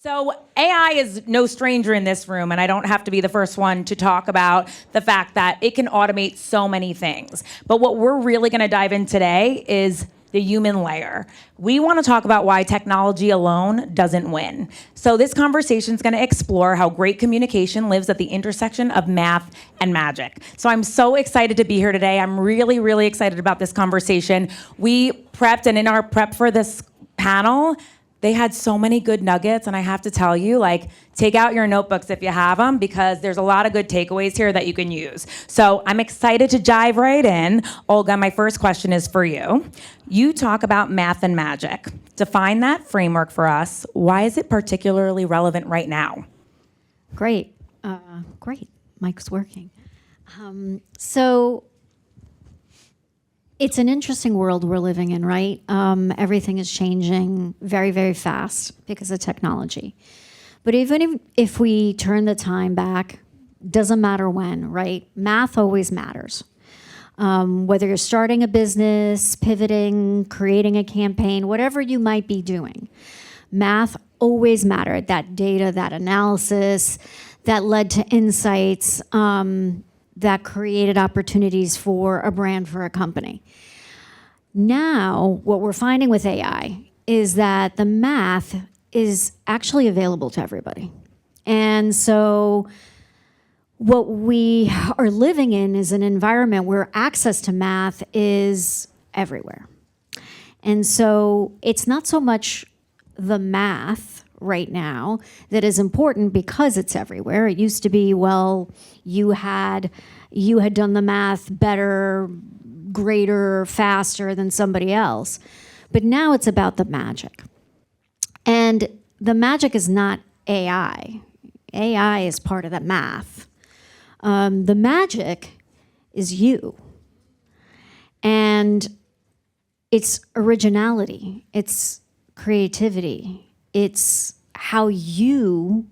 So AI is no stranger in this room, and I don't have to be the first one to talk about the fact that it can automate so many things. But what we're really going to dive in today is the human layer. We want to talk about why technology alone doesn't win. So this conversation is going to explore how great communication lives at the intersection of math and magic. So I'm so excited to be here today. I'm really, really excited about this conversation. We prepped, and in our prep for this panel, they had so many good nuggets, and I have to tell you, take out your notebooks if you have them, because there's a lot of good takeaways here that you can use. So I'm excited to dive right in. Olga, my first question is for you. You talk about math and magic. Define that framework for us. Why is it particularly relevant right now? Great. Great. Mic's working. So it's an interesting world we're living in, right? Everything is changing very, very fast because of technology. But even if we turn the time back, doesn't matter when, right? Math always matters. Whether you're starting a business, pivoting, creating a campaign, whatever you might be doing, math always mattered. That data, that analysis, that led to insights, that created opportunities for a brand, for a company. Now, what we're finding with AI is that the math is actually available to everybody. And so what we are living in is an environment where access to math is everywhere. And so it's not so much the math right now that is important because it's everywhere. It used to be, well, you had done the math better, greater, faster than somebody else. But now it's about the magic. And the magic is not AI. AI is part of the math. The magic is you. And it's originality. It's creativity. It's how you,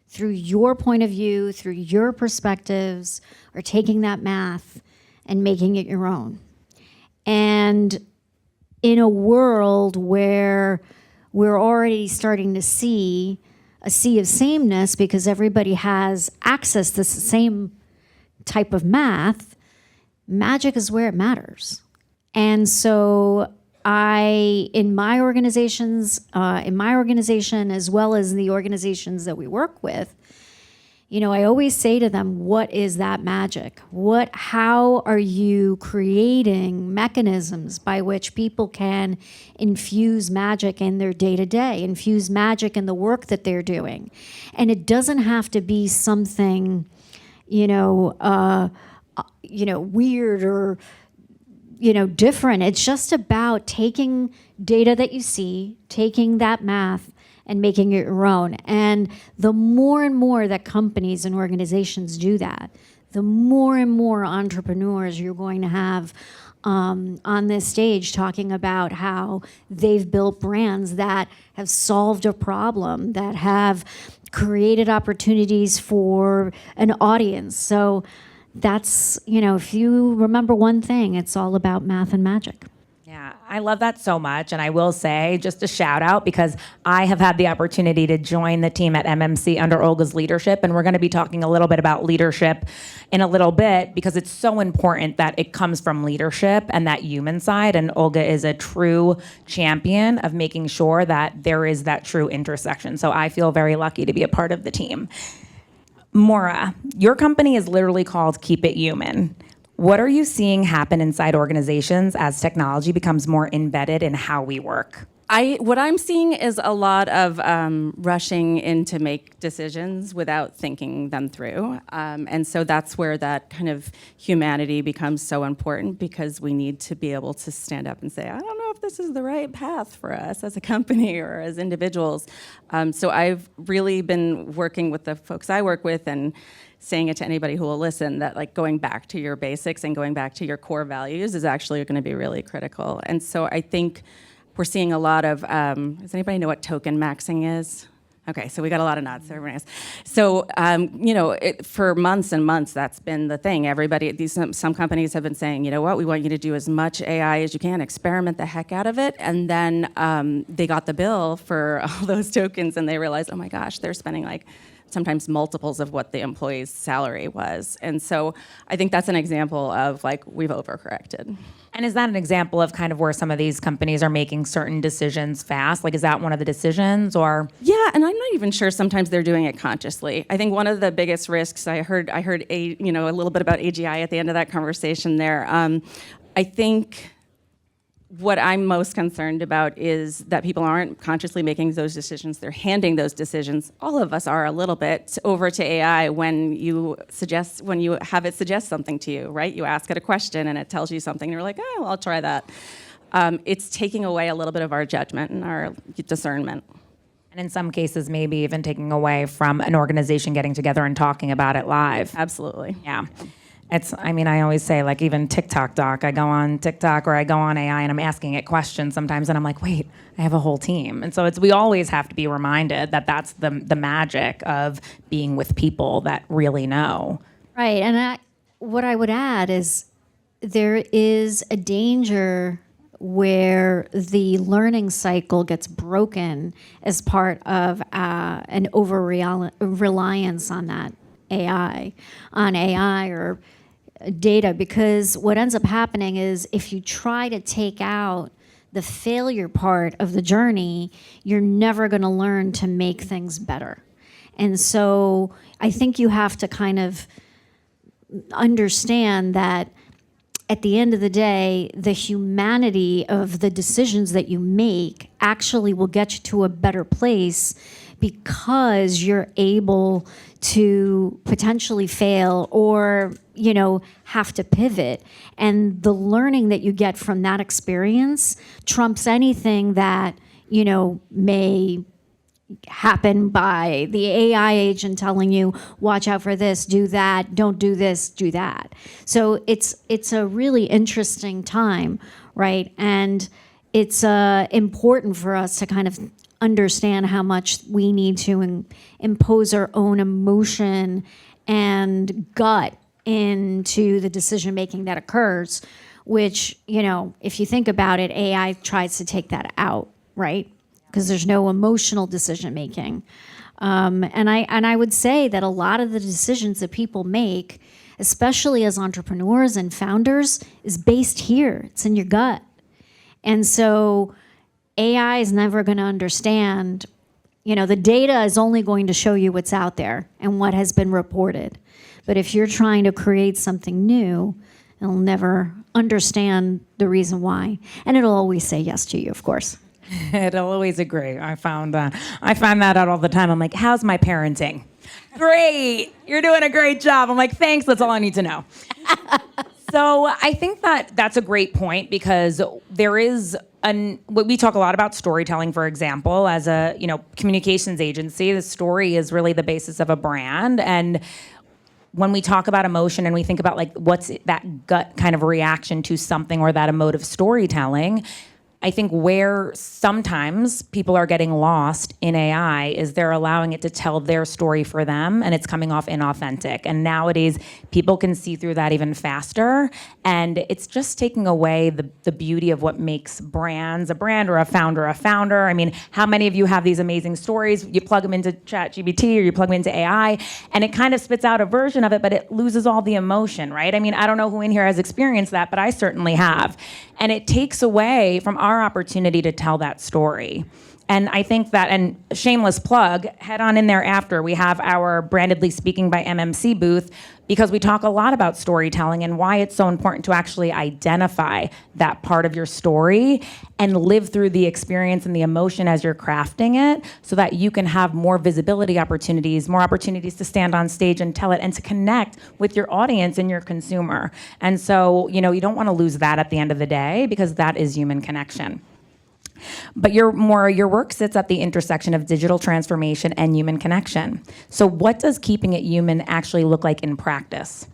through your point of view, through your perspectives, are taking that math and making it your own. And in a world where we're already starting to see a sea of sameness because everybody has access to the same type of math, magic is where it matters. And so in my organization, as well as the organizations that we work with, I always say to them, what is that magic? How are you creating mechanisms by which people can infuse magic in their day-to-day, infuse magic in the work that they're doing? And it doesn't have to be something, weird or different. It's just about taking data that you see, taking that math, and making it your own. And the more and more that companies and organizations do that, the more and more entrepreneurs you're going to have on this stage talking about how they've built brands that have solved a problem, that have created opportunities for an audience. So that's, if you remember one thing, it's all about math and magic. Yeah, I love that so much. And I will say, just a shout out, because I have had the opportunity to join the team at MMC under Olga's leadership. And we're going to be talking a little bit about leadership in a little bit, because it's so important that it comes from leadership and that human side. And Olga is a true champion of making sure that there is that true intersection. So I feel very lucky to be a part of the team. Maura, your company is literally called Keep It Human. What are you seeing happen inside organizations as technology becomes more embedded in how we work? What I'm seeing is a lot of rushing in to make decisions without thinking them through. And so that's where that kind of humanity becomes so important, because we need to be able to stand up and say, I don't know if this is the right path for us as a company or as individuals. So I've really been working with the folks I work with and saying it to anybody who will listen, that going back to your basics and going back to your core values is actually going to be really critical. And so I think we're seeing a lot of, does anybody know what token maxing is? Okay, so we got a lot of nods. Everyone else. So, for months and months, that's been the thing. Some companies have been saying, you know what, we want you to do as much AI as you can, experiment the heck out of it. And then they got the bill for all those tokens, and they realized, oh my gosh, they're spending like sometimes multiples of what the employee's salary was. And so I think that's an example of like, we've overcorrected. And is that an example of kind of where some of these companies are making certain decisions fast? Like, is that one of the decisions, or? Yeah, and I'm not even sure sometimes they're doing it consciously. I think one of the biggest risks, I heard a little bit about AGI at the end of that conversation there. I think what I'm most concerned about is that people aren't consciously making those decisions. They're handing those decisions, all of us are a little bit, over to AI when you have it suggest something to you, right? You ask it a question and it tells you something and you're like, oh, well, I'll try that. It's taking away a little bit of our judgment and our discernment. And in some cases, maybe even taking away from an organization getting together and talking about it live. Absolutely. Yeah. I always say, like, even TikTok doc, I go on TikTok or I go on AI and I'm asking it questions sometimes and I'm like, wait, I have a whole team. And so we always have to be reminded that that's the magic of being with people that really know. Right, and what I would add is there is a danger where the learning cycle gets broken as part of an over-reliance on that AI or data, because what ends up happening is if you try to take out the failure part of the journey, you're never going to learn to make things better. And so I think you have to kind of understand that at the end of the day, the humanity of the decisions that you make actually will get you to a better place because you're able to potentially fail or, have to pivot. And the learning that you get from that experience trumps anything that, may happen by the AI agent telling you, watch out for this, do that, don't do this, do that. So it's a really interesting time, right? And it's important for us to kind of understand how much we need to impose our own emotion and gut into the decision making that occurs, which, if you think about it, AI tries to take that out, right? Because there's no emotional decision making. And I would say that a lot of the decisions that people make, especially as entrepreneurs and founders, is based here. It's in your gut. And so AI is never going to understand, the data is only going to show you what's out there and what has been reported. But if you're trying to create something new, it'll never understand the reason why. And it'll always say yes to you, of course. It'll always agree. I find that out all the time. I'm like, how's my parenting? Great. You're doing a great job. I'm like, thanks. That's all I need to know. So I think that's a great point, because there is we talk a lot about storytelling, for example, as a communications agency. The story is really the basis of a brand. And when we talk about emotion and we think about like what's that gut kind of reaction to something or that emotive storytelling, I think where sometimes people are getting lost in AI is they're allowing it to tell their story for them, and it's coming off inauthentic. And nowadays, people can see through that even faster, and it's just taking away the beauty of what makes brands a brand or a founder. I mean, how many of you have these amazing stories? You plug them into ChatGPT or you plug them into AI, and it kind of spits out a version of it, but it loses all the emotion, right? I mean, I don't know who in here has experienced that, but I certainly have. And it takes away from our opportunity to tell that story. And I think that, and shameless plug, head on in there after. We have our Brandedly Speaking by MMC booth, because we talk a lot about storytelling and why it's so important to actually identify that part of your story and live through the experience and the emotion as you're crafting it, so that you can have more visibility opportunities, more opportunities to stand on stage and tell it and to connect with your audience and your consumer. And so, you don't want to lose that at the end of the day, because that is human connection. But your work sits at the intersection of digital transformation and human connection. So what does keeping it human actually look like in practice?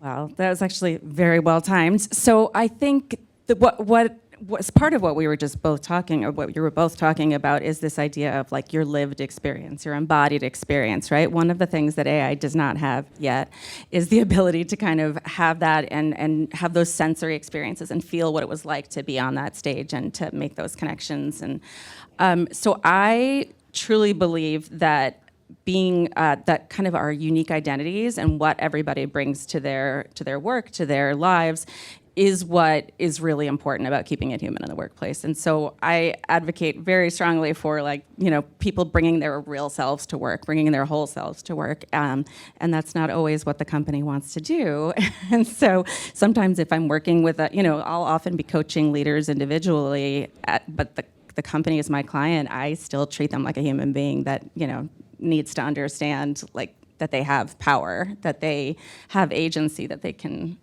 Well, that was actually very well timed. So I think that what what's part of what we were just both talking, or what you were both talking about, is this idea of like your lived experience, your embodied experience, right? One of the things that AI does not have yet is the ability to kind of have that and have those sensory experiences and feel what it was like to be on that stage and to make those connections. And so I truly believe that being that kind of our unique identities and what everybody brings to their work, to their lives, is what is really important about keeping it human in the workplace. And so I advocate very strongly for, like, people bringing their real selves to work, bringing their whole selves to work. And that's not always what the company wants to do. And so sometimes if I'm working with, I'll often be coaching leaders individually, but the company is my client. I still treat them like a human being that, needs to understand, like, that they have power, that they have agency, that they can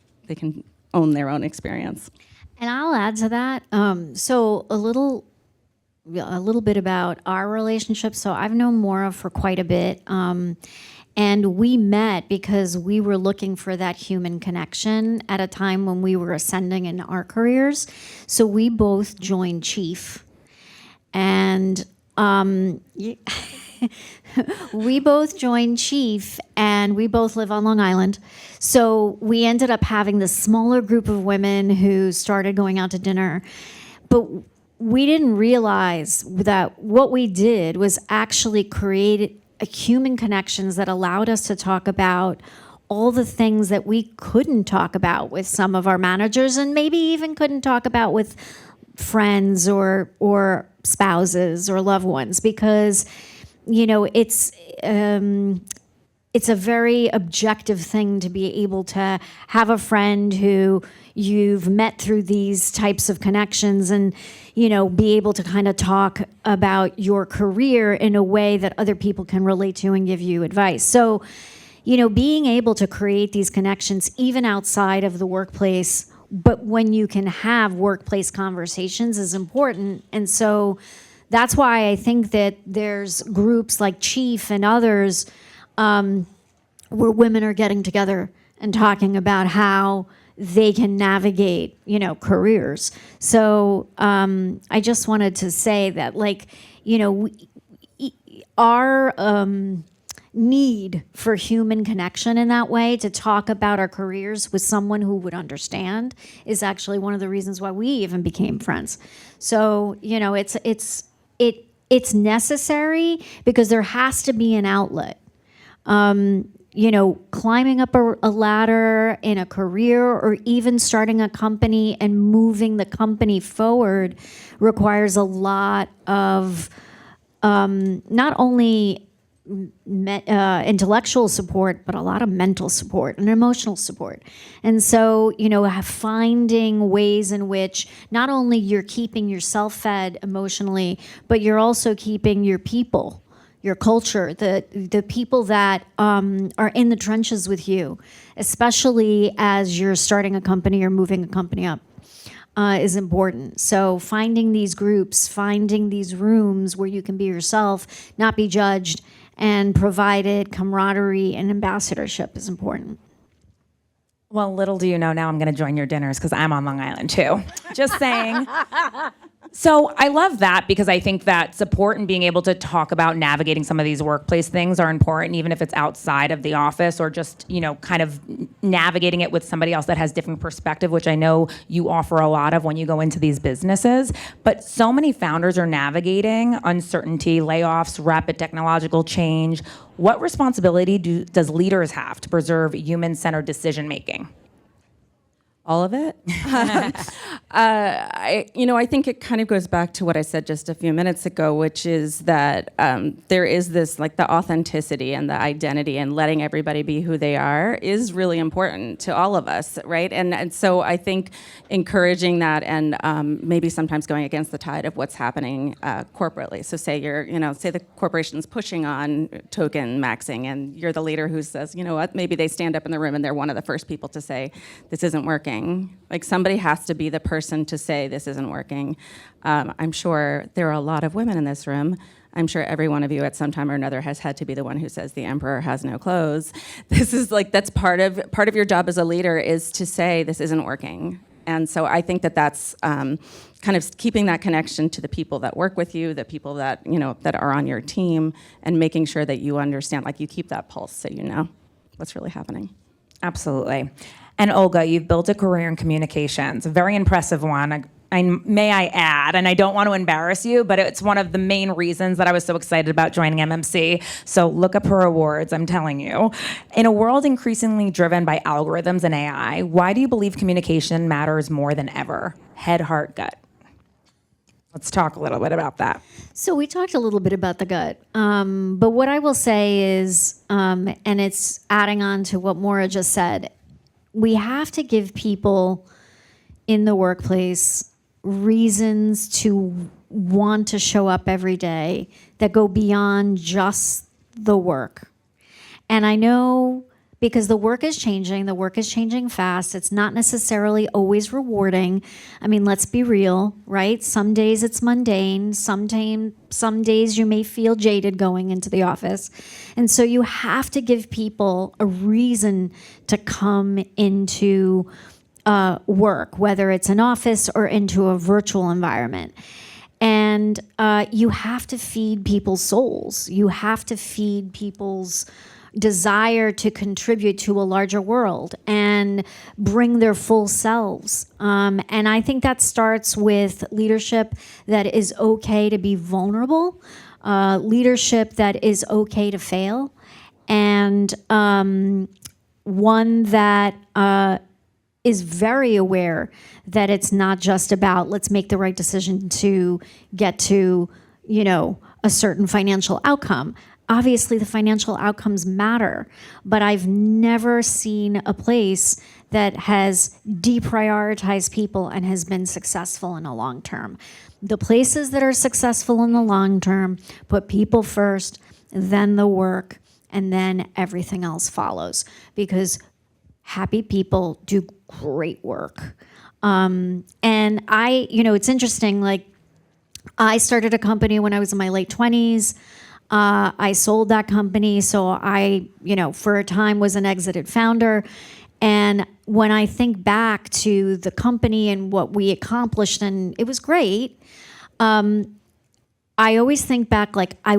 own their own experience. And I'll add to that. So a little bit about our relationship. So I've known Maura for quite a bit. And we met because we were looking for that human connection at a time when we were ascending in our careers. So we both joined Chief. And we both joined Chief, and we both live on Long Island. So we ended up having this smaller group of women who started going out to dinner. But we didn't realize that what we did was actually create human connections that allowed us to talk about all the things that we couldn't talk about with some of our managers, and maybe even couldn't talk about with friends or spouses or loved ones, because it's a very objective thing to be able to have a friend who you've met through these types of connections and, be able to kind of talk about your career in a way that other people can relate to and give you advice. So, being able to create these connections even outside of the workplace, but when you can have workplace conversations, is important. And so that's why I think that there's groups like Chief and others where women are getting together and talking about how they can navigate, careers. So I just wanted to say that, our need for human connection in that way, to talk about our careers with someone who would understand, is actually one of the reasons why we even became friends. So, it's necessary because there has to be an outlet. Climbing up a ladder in a career, or even starting a company and moving the company forward, requires a lot of not only intellectual support, but a lot of mental support and emotional support. And so, finding ways in which not only you're keeping yourself fed emotionally, but you're also keeping your people, your culture, the people that are in the trenches with you, especially as you're starting a company or moving a company up, is important. So finding these groups, finding these rooms where you can be yourself, not be judged, and provided camaraderie and ambassadorship is important. Well, little do you know, now I'm going to join your dinners because I'm on Long Island too. Just saying. So I love that, because I think that support and being able to talk about navigating some of these workplace things are important, even if it's outside of the office, or just, kind of navigating it with somebody else that has different perspective, which I know you offer a lot of when you go into these businesses. But so many founders are navigating uncertainty, layoffs, rapid technological change. What responsibility does leaders have to preserve human-centered decision making? All of it. I think it kind of goes back to what I said just a few minutes ago, which is that there is this, like, the authenticity and the identity, and letting everybody be who they are is really important to all of us, right? And so I think encouraging that, and maybe sometimes going against the tide of what's happening corporately. So say say the corporation's pushing on token maxing, and you're the leader who says, what, maybe they stand up in the room and they're one of the first people to say, this isn't working. Like, somebody has to be the person to say this isn't working. I'm sure there are a lot of women in this room. I'm sure every one of you at some time or another has had to be the one who says the emperor has no clothes. This is that's part of your job as a leader, is to say this isn't working. And so I think that's kind of keeping that connection to the people that work with you, the people that, that are on your team, and making sure that you understand, like you keep that pulse so you know what's really happening. Absolutely. And Olga, you've built a career in communications, a very impressive one. May I add, and I don't want to embarrass you, but it's one of the main reasons that I was so excited about joining MMC. So look up her awards, I'm telling you. In a world increasingly driven by algorithms and AI, why do you believe communication matters more than ever? Head, heart, gut. Let's talk a little bit about that. So we talked a little bit about the gut, but what I will say is, and it's adding on to what Maura just said, we have to give people in the workplace reasons to want to show up every day that go beyond just the work. And I know because the work is changing fast. It's not necessarily always rewarding. I mean, let's be real, right? Some days it's mundane. Some days you may feel jaded going into the office. And so you have to give people a reason to come into work, whether it's an office or into a virtual environment. And you have to feed people's souls. You have to feed people's desire to contribute to a larger world and bring their full selves. And I think that starts with leadership that is okay to be vulnerable, leadership that is okay to fail, and one that is very aware that it's not just about let's make the right decision to get to, a certain financial outcome. Obviously, the financial outcomes matter, but I've never seen a place that has deprioritized people and has been successful in the long term. The places that are successful in the long term put people first, then the work, and then everything else follows, because happy people do great work. And it's interesting, like I started a company when I was in my late 20s. I sold that company, so I, for a time was an exited founder. And when I think back to the company and what we accomplished, and it was great, I always think back like I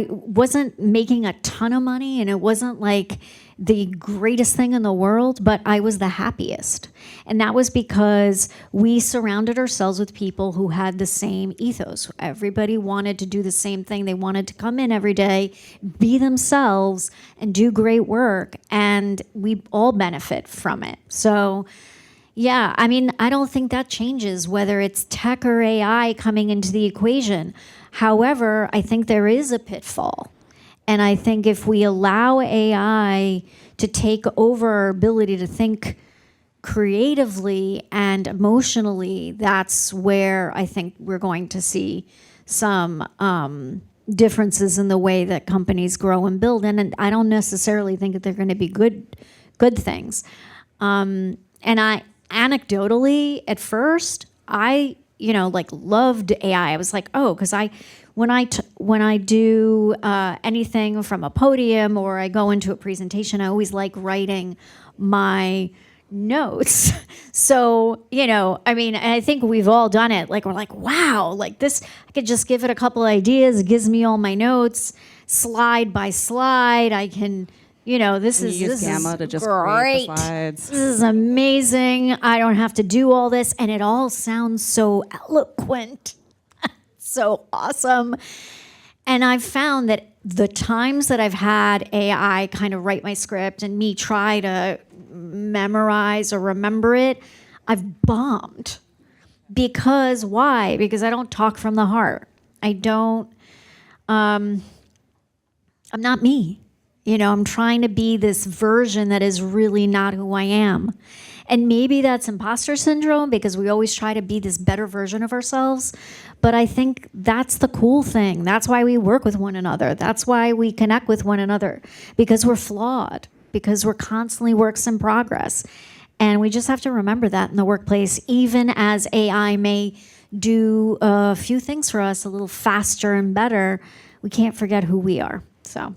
wasn't making a ton of money, and it wasn't like the greatest thing in the world, but I was the happiest. And that was because we surrounded ourselves with people who had the same ethos. Everybody wanted to do the same thing. They wanted to come in every day, be themselves, and do great work. And we all benefit from it. So, yeah, I mean, I don't think that changes whether it's tech or AI coming into the equation. However, I think there is a pitfall. And I think if we allow AI to take over our ability to think creatively and emotionally, that's where I think we're going to see some differences in the way that companies grow and build. And I don't necessarily think that they're going to be good things. And I anecdotally, at first, I loved AI. I was like, oh, because when I do anything from a podium or I go into a presentation, I always like writing my notes. So, I think we've all done it. Like, we're like, wow, like this, I could just give it a couple ideas. It gives me all my notes, slide by slide. I can, this is Gamma to just great. Create the slides. This is amazing. I don't have to do all this. And it all sounds so eloquent. So awesome. And I've found that the times that I've had AI kind of write my script and me try to memorize or remember it, I've bombed. Because why? Because I don't talk from the heart. I'm not me. I'm trying to be this version that is really not who I am. And maybe that's imposter syndrome because we always try to be this better version of ourselves. But I think that's the cool thing. That's why we work with one another. That's why we connect with one another, because we're flawed, because we're constantly works in progress. And we just have to remember that in the workplace, even as AI may do a few things for us a little faster and better, we can't forget who we are. So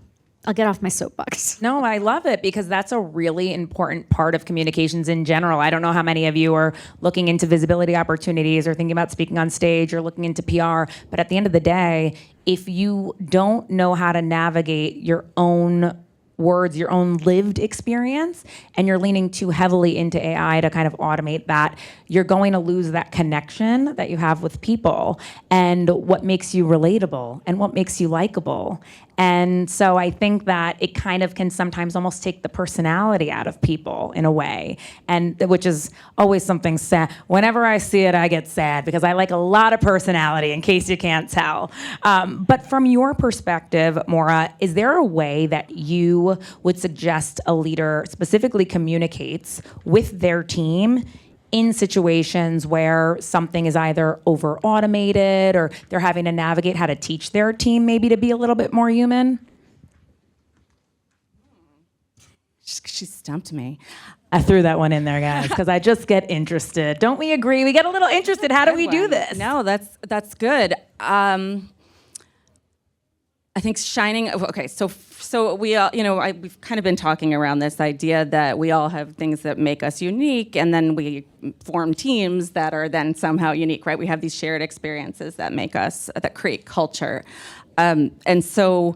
I'll get off my soapbox. No, I love it because that's a really important part of communications in general. I don't know how many of you are looking into visibility opportunities or thinking about speaking on stage or looking into PR, but at the end of the day, if you don't know how to navigate your own words, your own lived experience, and you're leaning too heavily into AI to kind of automate that, you're going to lose that connection that you have with people and what makes you relatable and what makes you likable. And so I think that it kind of can sometimes almost take the personality out of people in a way, and which is always something sad. Whenever I see it, I get sad because I like a lot of personality, in case you can't tell. But from your perspective, Maura, is there a way that you would suggest a leader specifically communicates with their team in situations where something is either over automated or they're having to navigate how to teach their team maybe to be a little bit more human? She stumped me. I threw that one in there, guys, because I just get interested. Don't we agree? We get a little interested. How do we do this? No, that's good. I think shining. Okay, so we all, we've kind of been talking around this idea that we all have things that make us unique, and then we form teams that are then somehow unique, right? We have these shared experiences that make us, that create culture, and so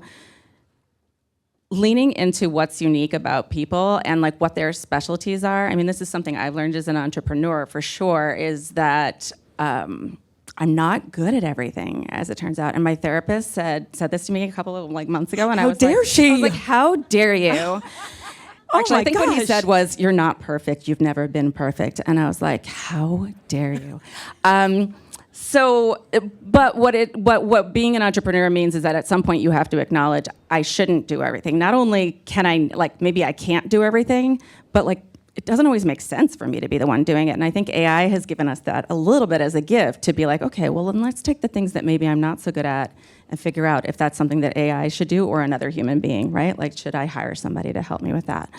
leaning into what's unique about people and like what their specialties are. I mean, this is something I've learned as an entrepreneur for sure, is that I'm not good at everything, as it turns out. And my therapist said this to me a couple of months ago, and I was like, how dare you? Actually, I think what he said was, "You're not perfect. You've never been perfect." And I was like, "How dare you?" But what being an entrepreneur means is that at some point you have to acknowledge I shouldn't do everything. Not only can I, maybe I can't do everything, but it doesn't always make sense for me to be the one doing it. And I think AI has given us that a little bit as a gift to be like, okay, well, then let's take the things that maybe I'm not so good at and figure out if that's something that AI should do or another human being, right? Should I hire somebody to help me with that?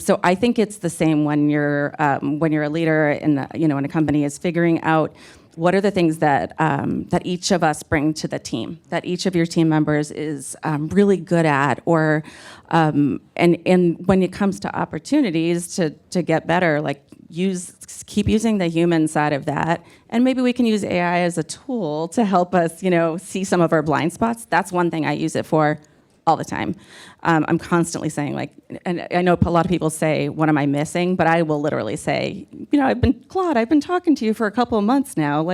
So I think it's the same when you're a leader in a company, is figuring out what are the things that that each of us bring to the team, that each of your team members is really good at, or and when it comes to opportunities to get better, keep using the human side of that, and maybe we can use AI as a tool to help us, see some of our blind spots. That's one thing I use it for all the time. I'm constantly saying, and I know a lot of people say, what am I missing? But I will literally say, Claude, I've been talking to you for a couple of months now.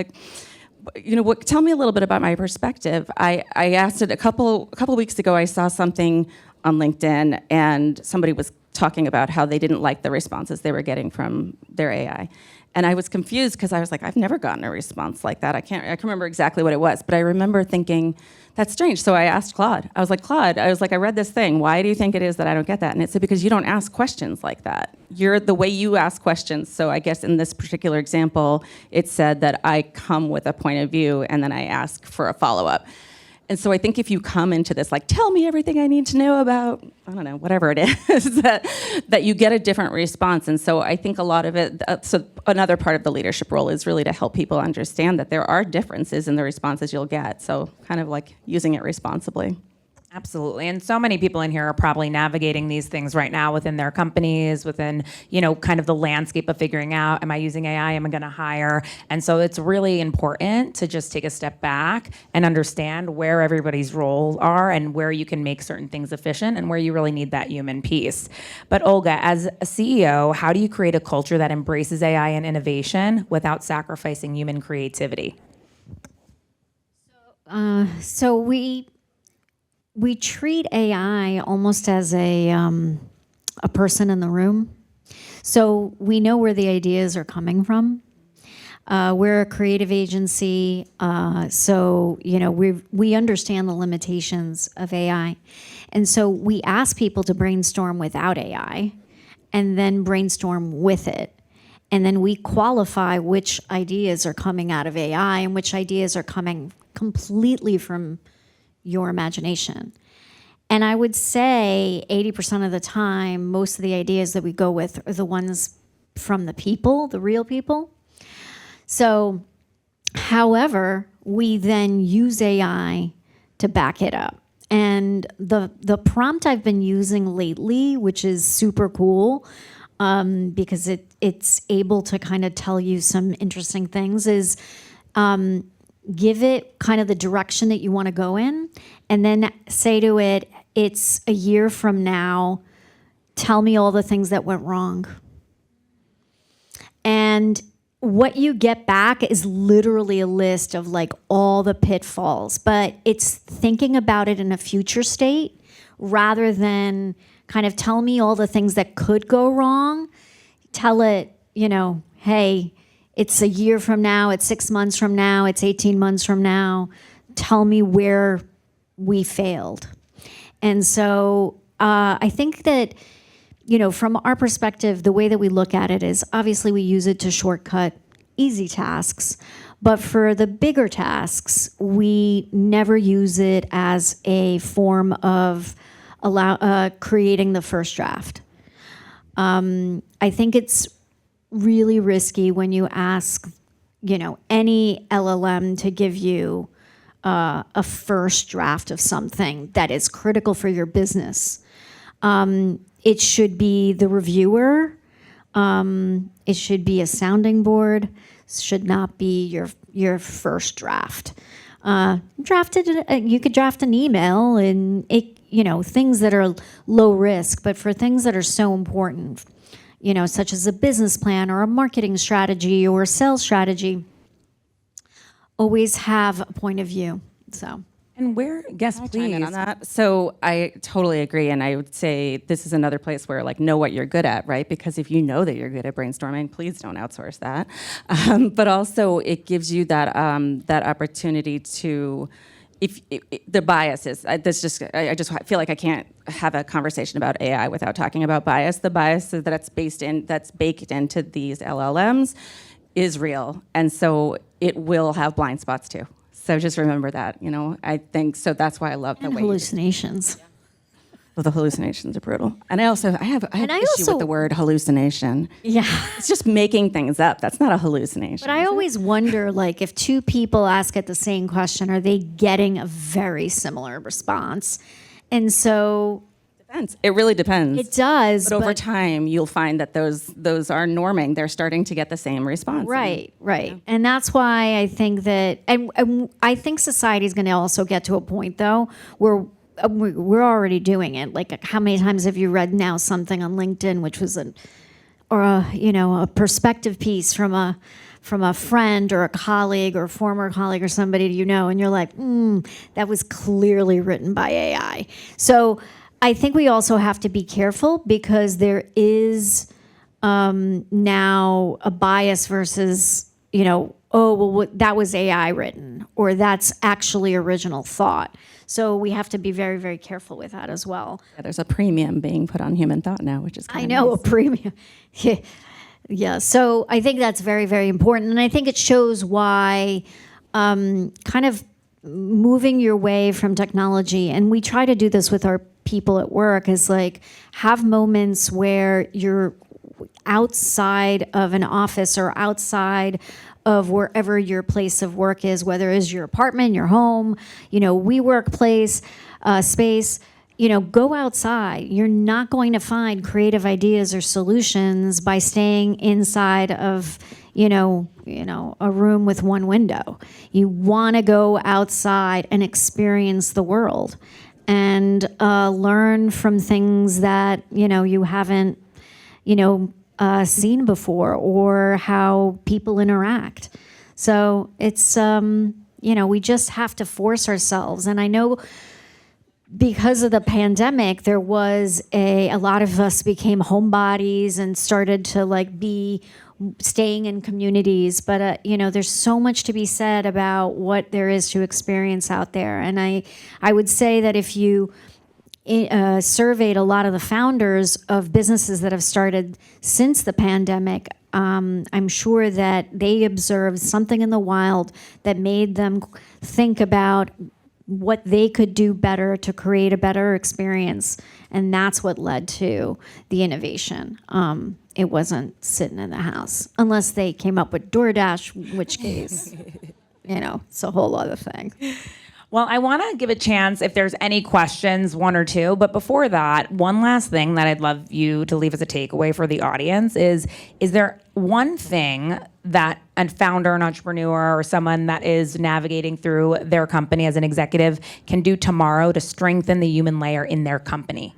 Tell me a little bit about my perspective. I asked it a couple weeks ago. I saw something on LinkedIn, and somebody was talking about how they didn't like the responses they were getting from their AI. And I was confused because I was like, I've never gotten a response like that. I can't remember exactly what it was, but I remember thinking, that's strange. So I asked Claude. I was like, I read this thing. Why do you think it is that I don't get that? And it said, because you don't ask questions like that. You're the way you ask questions. So I guess in this particular example, it said that I come with a point of view and then I ask for a follow-up. And so I think if you come into this, tell me everything I need to know about, I don't know, whatever it is, that you get a different response. And so I think a lot of it, so another part of the leadership role is really to help people understand that there are differences in the responses you'll get. So kind of using it responsibly. Absolutely. And so many people in here are probably navigating these things right now within their companies, within, kind of the landscape of figuring out, am I using AI? Am I going to hire? And so it's really important to just take a step back and understand where everybody's roles are and where you can make certain things efficient and where you really need that human piece. But Olga, as a CEO, how do you create a culture that embraces AI and innovation without sacrificing human creativity? So we treat AI almost as a person in the room. So we know where the ideas are coming from. We're a creative agency, so we understand the limitations of AI. And so we ask people to brainstorm without AI and then brainstorm with it. And then we qualify which ideas are coming out of AI and which ideas are coming completely from your imagination. And I would say 80% of the time, most of the ideas that we go with are the ones from the people, the real people. So, however, we then use AI to back it up. And the prompt I've been using lately, which is super cool, because it's able to kind of tell you some interesting things, is give it kind of the direction that you want to go in, and then say to it, it's a year from now, tell me all the things that went wrong. And what you get back is literally a list of like all the pitfalls, but it's thinking about it in a future state rather than kind of tell me all the things that could go wrong. Tell it, hey, it's a year from now, it's 6 months from now, it's 18 months from now. Tell me where we failed. And so I think that, from our perspective, the way that we look at it is obviously we use it to shortcut easy tasks. But for the bigger tasks, we never use it as a form of creating the first draft. I think it's really risky when you ask, any LLM to give you a first draft of something that is critical for your business. It should be the reviewer. It should be a sounding board. Should not be your first draft. You could draft an email and things that are low risk, but for things that are so important, such as a business plan or a marketing strategy or a sales strategy, always have a point of view. So. And yes, Chime please. in on that. So I totally agree, and I would say this is another place where know what you're good at, right? Because if you know that you're good at brainstorming, please don't outsource that. But also, it gives you that opportunity to, the biases. I just feel like I can't have a conversation about AI without talking about bias. The bias that's baked into these LLMs is real, and so it will have blind spots too. So just remember that, I think, so that's why I love the way hallucinations. Well, the hallucinations are brutal. And I have issue with the word hallucination. Yeah. It's just making things up. That's not a hallucination. But I always wonder, if two people ask it the same question, are they getting a very similar response? And so... Depends. It really depends. It does. But over time, you'll find that those are norming. They're starting to get the same response. Right. And that's why I think that, and I think society is going to also get to a point, though, where we're already doing it. Like, how many times have you read now something on LinkedIn, which was a perspective piece from a friend or a colleague or a former colleague or somebody and you're like, that was clearly written by AI. So I think we also have to be careful because there is now a bias versus, that was AI written, or that's actually original thought. So we have to be very, very careful with that as well. Yeah, there's a premium being put on human thought now, which is kind of nice. A premium. Yeah. So I think that's very, very important. And I think it shows why kind of moving your way from technology, and we try to do this with our people at work, is have moments where you're outside of an office or outside of wherever your place of work is, whether it's your apartment, your home, WeWork space, go outside. You're not going to find creative ideas or solutions by staying inside of, a room with one window. You want to go outside and experience the world and learn from things that, you haven't, seen before, or how people interact. So it's, we just have to force ourselves. And I know because of the pandemic, there was a lot of us became homebodies and started to be staying in communities. But, there's so much to be said about what there is to experience out there. And I would say that if you surveyed a lot of the founders of businesses that have started since the pandemic, I'm sure that they observed something in the wild that made them think about what they could do better to create a better experience. And that's what led to the innovation. It wasn't sitting in the house, unless they came up with DoorDash, in which case, it's a whole other thing. Well, I want to give a chance if there's any questions, one or two. But before that, one last thing that I'd love you to leave as a takeaway for the audience is there one thing that a founder, an entrepreneur, or someone that is navigating through their company as an executive can do tomorrow to strengthen the human layer in their company?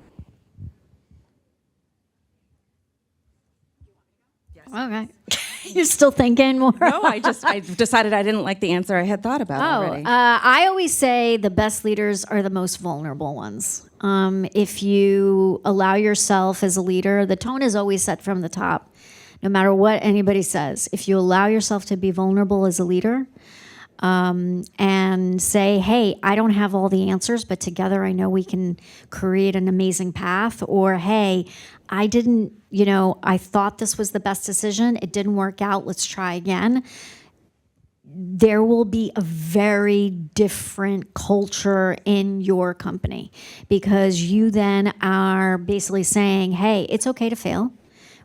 Okay. You're still thinking more? No, I decided I didn't like the answer I had thought about already. I always say the best leaders are the most vulnerable ones. If you allow yourself as a leader, the tone is always set from the top, no matter what anybody says. If you allow yourself to be vulnerable as a leader, and say, hey, I don't have all the answers, but together I know we can create an amazing path. Or, hey, I didn't, I thought this was the best decision. It didn't work out. Let's try again. There will be a very different culture in your company because you then are basically saying, hey, it's okay to fail.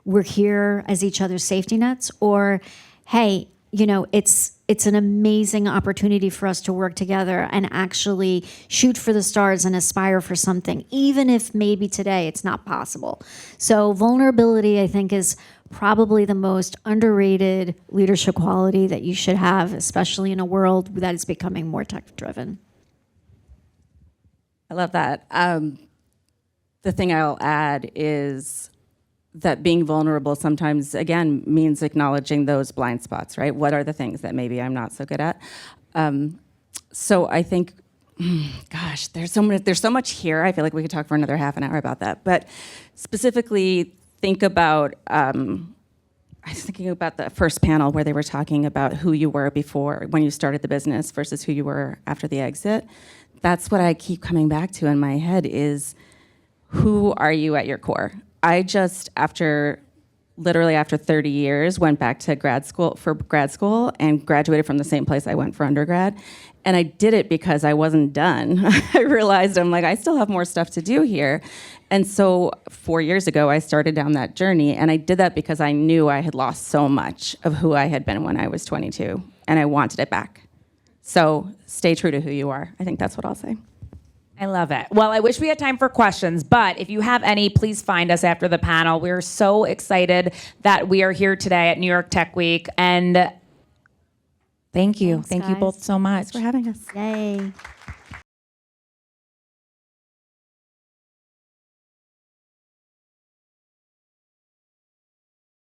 We're here as each other's safety nets. Or, hey, it's an amazing opportunity for us to work together and actually shoot for the stars and aspire for something, even if maybe today it's not possible. So vulnerability, I think, is probably the most underrated leadership quality that you should have, especially in a world that is becoming more tech-driven. I love that. The thing I'll add is that being vulnerable sometimes, again, means acknowledging those blind spots, right? What are the things that maybe I'm not so good at? So I think, gosh, there's so much here. I feel like we could talk for another half an hour about that. But specifically, think about, I was thinking about the first panel where they were talking about who you were before, when you started the business versus who you were after the exit. That's what I keep coming back to in my head is, who are you at your core? I just, literally after 30 years, went back to grad school and graduated from the same place I went for undergrad. And I did it because I wasn't done. I realized I still have more stuff to do here. And so 4 years ago, I started down that journey. And I did that because I knew I had lost so much of who I had been when I was 22. And I wanted it back. So stay true to who you are. I think that's what I'll say. I love it. Well, I wish we had time for questions, but if you have any, please find us after the panel. We're so excited that we are here today at New York Tech Week. And thank you. Thanks, thank you guys. both so much. Thanks for having us. Yay.